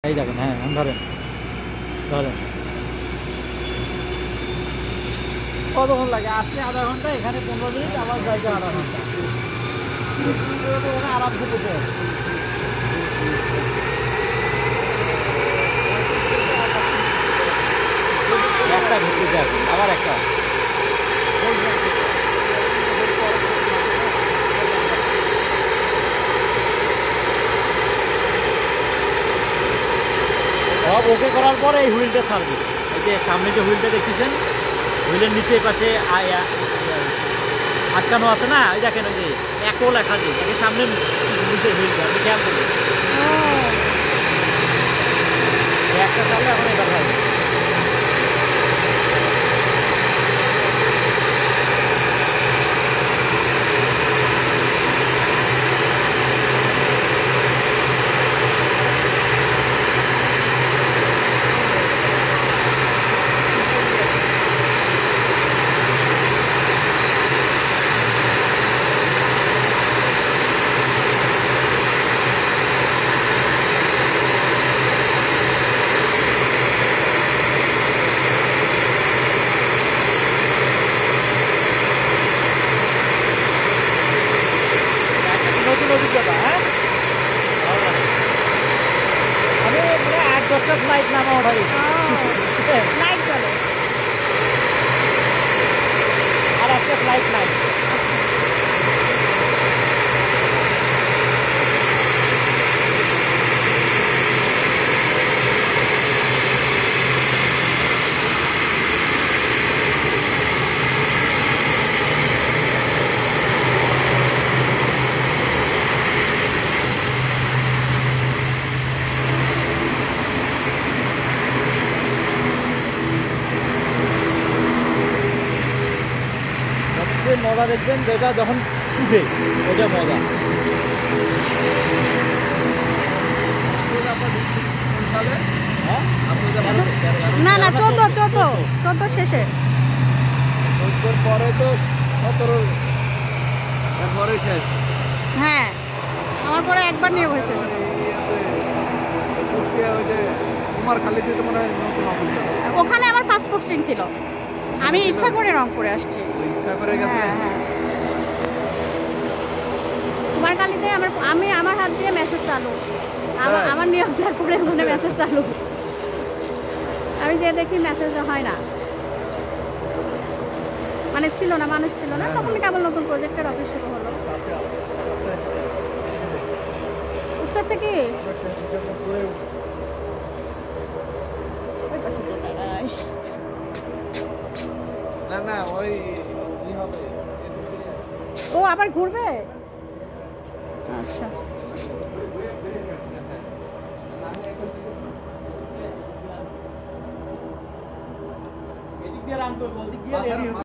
এই দেখেন, হ্যাঁ ধরেন ধরেন। কতক্ষণ লাগে? আসলে আধা ঘন্টা, এখানে 15 মিনিট, আবার যাইতে আধা ঘন্টা। আরাম করতে একটা ঘুরতে যাক, আবার একটা সব ওকে করার পরে এই হুইলটা ছাড়বে। এই যে সামনে যে হুইলটা দেখতেছেন, হুইলের নিচে পাশে আটকানো আছে না, ওই দেখেন ওই যে একও লেখা যে সামনে নিচে হুইলটা, আপনি খেয়াল করবেন। একটা চালে এখন এটা থাকবে। নতুন অভিজ্ঞতা, হ্যাঁ। আমি মানে 8-10টা ফ্লাইট নামা ওঠাই লাইট চলে আর একটা ফ্লাইট নাই। মজা দেখবেন যেটা যখন উঠে, ওটা মজা। না না 14 শেষে, পরে তো 17 পরে শেষ। হ্যাঁ আমার পরে একবার নিয়োগ হয়েছে। ওখানে আমার ফার্স্ট পোস্টিং ছিল, আমি ইচ্ছা করে রংপুরে আসছি। কুমারখালীতে আমার হাত দিয়ে মেসেজ চালু, আমার নিয়োগ দেওয়ার পরে ওখানে মেসেজ চালু। আমি যে দেখি মেসেজ হয় না, মানে ছিল না, মানুষ ছিল না, তখন কেবল নতুন প্রজেক্টের অফিস শুরু হলো। উঠতেছে কি ওই পাশে যে দাঁড়ায়, না ওই ও আবার ঘুরবে। আচ্ছা এদিক দিয়ে রান করবো, ওদিক দিয়ে রেডি